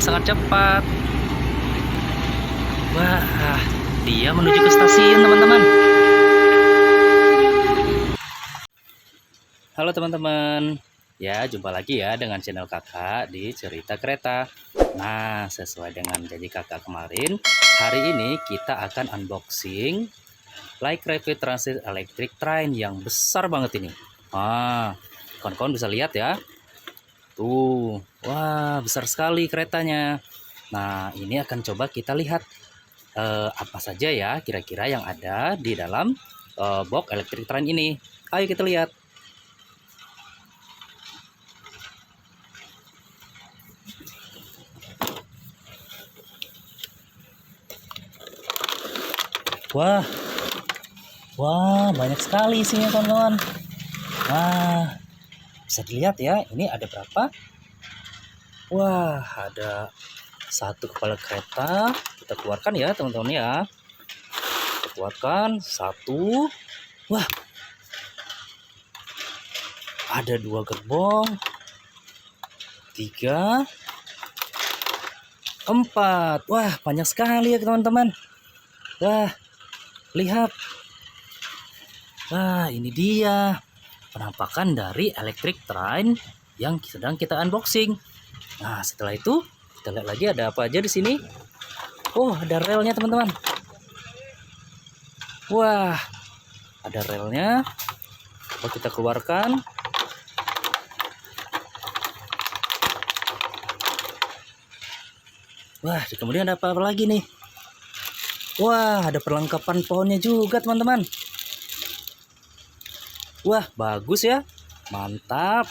sangat cepat. Wah, dia menuju ke stasiun, teman-teman. Halo teman-teman. Ya, jumpa lagi ya dengan channel kakak di Cerita Kereta. Nah, sesuai dengan janji kakak kemarin, hari ini kita akan unboxing Light Rapid Transit Electric Train yang besar banget ini. Kawan-kawan bisa lihat ya. Tuh, wah besar sekali keretanya. Nah, ini akan coba kita lihat apa saja ya kira-kira yang ada di dalam box electric train ini. Ayo kita lihat. Wah, banyak sekali isinya kawan-kawan. Nah, bisa dilihat ya, ini ada berapa? Wah, ada satu kepala kereta. Kita keluarkan ya teman-teman ya. Kita keluarkan satu. Wah, ada 2 gerbong, 3, 4. Wah, banyak sekali ya teman-teman. Wah, lihat. Wah, ini dia penampakan dari electric train yang sedang kita unboxing. Nah, setelah itu kita lihat lagi ada apa aja di sini. Oh, ada relnya teman-teman. Wah, ada relnya. Coba kita keluarkan. Wah, kemudian ada apa lagi nih? Wah, ada perlengkapan pohonnya juga teman-teman. Wah, bagus ya. Mantap.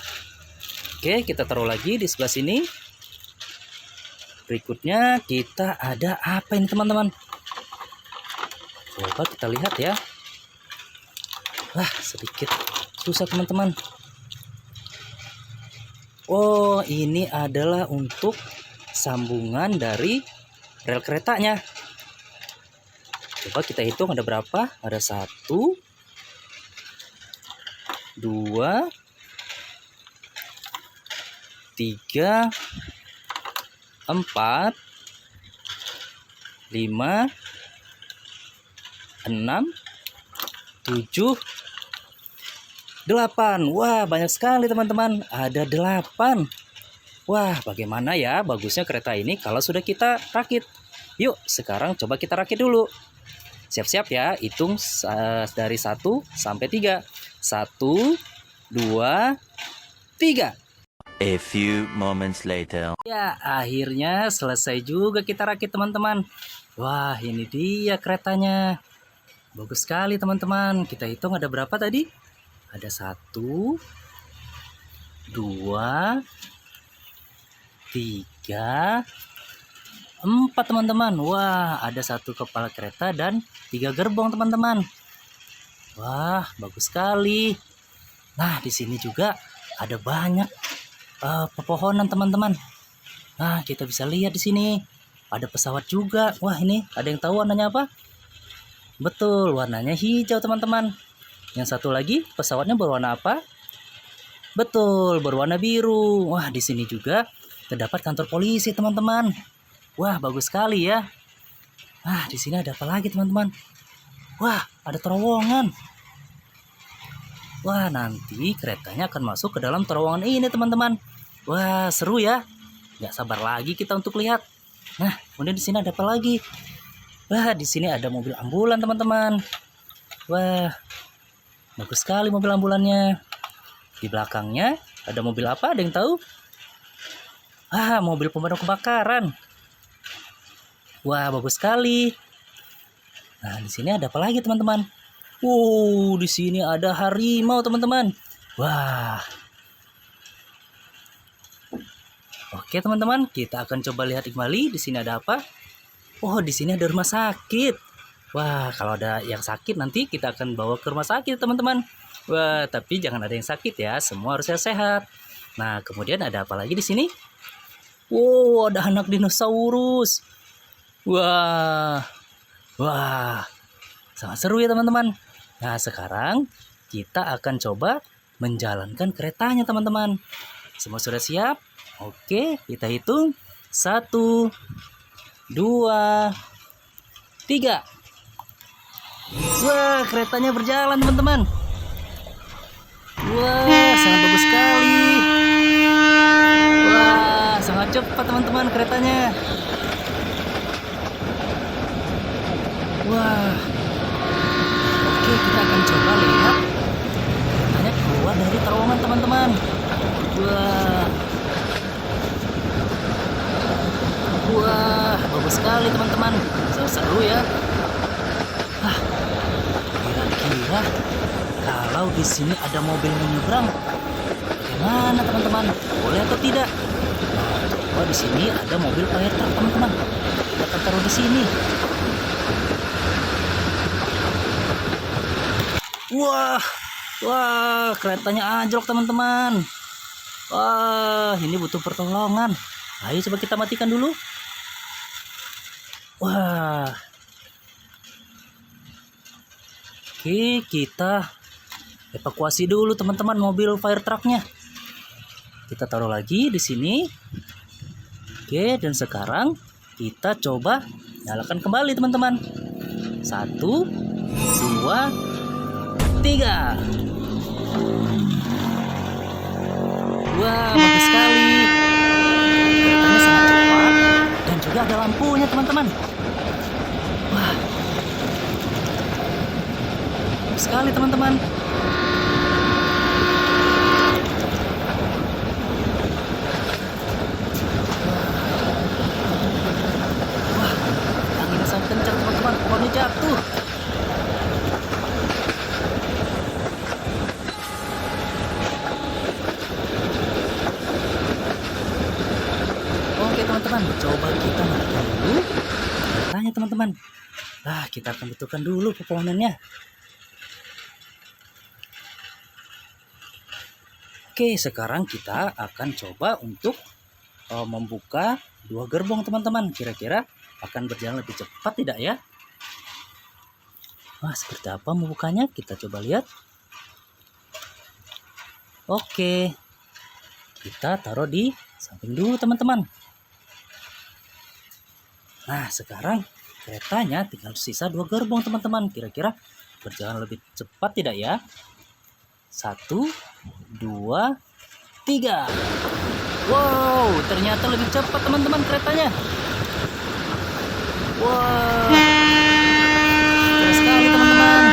Oke, kita taruh lagi di sebelah sini. Berikutnya kita ada apa ini teman-teman? Coba kita lihat ya. Wah, sedikit susah teman-teman. Oh, ini adalah untuk sambungan dari rel keretanya. Coba kita hitung ada berapa? Ada 1, 2, 3, 4, 5, 6, 7, 8. Wah, banyak sekali teman-teman. Ada 8. Wah, bagaimana ya bagusnya kereta ini kalau sudah kita rakit. Yuk, sekarang coba kita rakit dulu. Siap-siap ya, hitung dari 1 sampai 3. 1, 2, 3. A few moments later. Ya, akhirnya selesai juga kita rakit teman-teman. Wah, ini dia keretanya. Bagus sekali teman-teman. Kita hitung ada berapa tadi? Ada 1, 2, 3, 4 teman-teman. Wah, ada 1 kepala kereta dan 3 gerbong teman-teman. Wah, bagus sekali. Nah, di sini juga ada banyak pepohonan teman-teman. Nah, kita bisa lihat di sini ada pesawat juga. Wah, ini ada yang tahu warnanya apa? Betul, warnanya hijau teman-teman. Yang satu lagi pesawatnya berwarna apa? Betul, berwarna biru. Wah, di sini juga terdapat kantor polisi teman-teman. Wah, bagus sekali ya. Nah, di sini ada apa lagi teman-teman? Wah, ada terowongan. Wah, nanti keretanya akan masuk ke dalam terowongan ini teman-teman. Wah, seru ya. Nggak sabar lagi kita untuk lihat. Nah, kemudian di sini ada apa lagi? Wah, di sini ada mobil ambulan teman-teman. Wah, bagus sekali mobil ambulannya. Di belakangnya ada mobil apa? Ada yang tahu? Mobil pemadam kebakaran. Wah, bagus sekali. Nah, di sini ada apa lagi teman-teman? Di sini ada harimau teman-teman. Wah. Oke teman-teman, kita akan coba lihat kembali. Di sini ada apa? Oh, di sini ada rumah sakit. Wah, kalau ada yang sakit nanti kita akan bawa ke rumah sakit teman-teman. Wah, tapi jangan ada yang sakit ya. Semua harus sehat. Nah, kemudian ada apa lagi di sini? Wow, ada anak dinosaurus. Wah, sangat seru ya teman-teman. Nah, sekarang kita akan coba menjalankan keretanya teman-teman. Semua sudah siap? Oke, kita hitung. 1, 2, 3. Wah, keretanya berjalan teman-teman. Wah, sangat bagus sekali. Wah, sangat cepat teman-teman keretanya. Wah. Oke, kita akan coba lihat keretanya keluar dari terowongan teman-teman. Wah. Wah, bagus sekali teman-teman. Seru ya. Kira-kira kalau di sini ada mobil menyeberang, bagaimana teman-teman? Boleh atau tidak? Nah, coba di sini ada mobil fire truck teman-teman. Kita akan taruh di sini. Wah, wah, keretanya anjlok teman-teman. Wah, ini butuh pertolongan. Ayo coba kita matikan dulu. Wah. Oke, kita evakuasi dulu teman-teman mobil fire trucknya. Kita taruh lagi di sini. Oke, dan sekarang kita coba nyalakan kembali teman-teman. 1, 2, 3. Wah, bagus sekali. Keretanya sangat cepat dan juga ada lampunya teman-teman. Wah, bagus sekali teman-teman. Wah, anginnya sangat kencang teman-teman. Pohonnya jatuh. Oke teman-teman, coba kita matikan dulu keretanya teman-teman. Nah, kita akan betulkan dulu pepohonannya. Oke, sekarang kita akan coba untuk membuka 2 gerbong teman-teman. Kira-kira akan berjalan lebih cepat tidak ya? Wah, seperti apa membukanya? Kita coba lihat. Oke, kita taruh di samping dulu teman-teman. Nah, sekarang keretanya tinggal sisa 2 gerbong teman-teman. Kira-kira berjalan lebih cepat tidak ya? 1, 2, 3. Wow, ternyata lebih cepat teman-teman keretanya. Wow, keren sekali teman-teman.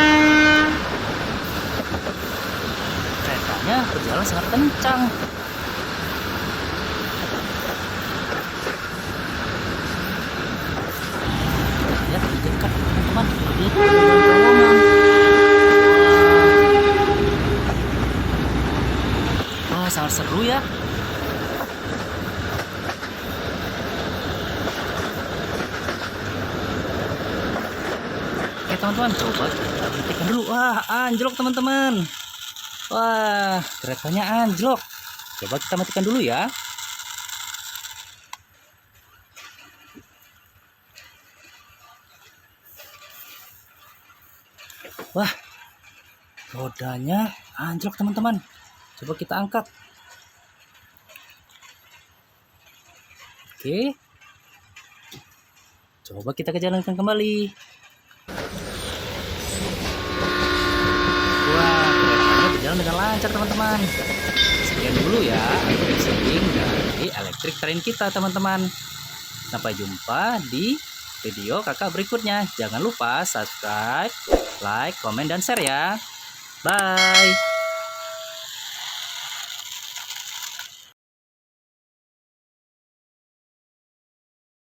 Keretanya berjalan sangat kencang. Lihat di dekat teman-teman. Lihat di terowongan. Wah, sangat seru ya. Oke teman-teman, coba kita hentikan dulu. Wah, anjlok teman-teman. Wah, keretanya anjlok. Coba kita matikan dulu ya. Wah, rodanya anjlok teman-teman. Coba kita angkat. Oke. Coba kita jalankan kembali. Wah, keretanya berjalan dengan lancar teman-teman. Sekian dulu ya unboxing dari electric train kita teman-teman. Sampai jumpa di video kakak berikutnya. Jangan lupa subscribe, like, komen, dan share ya. Bye.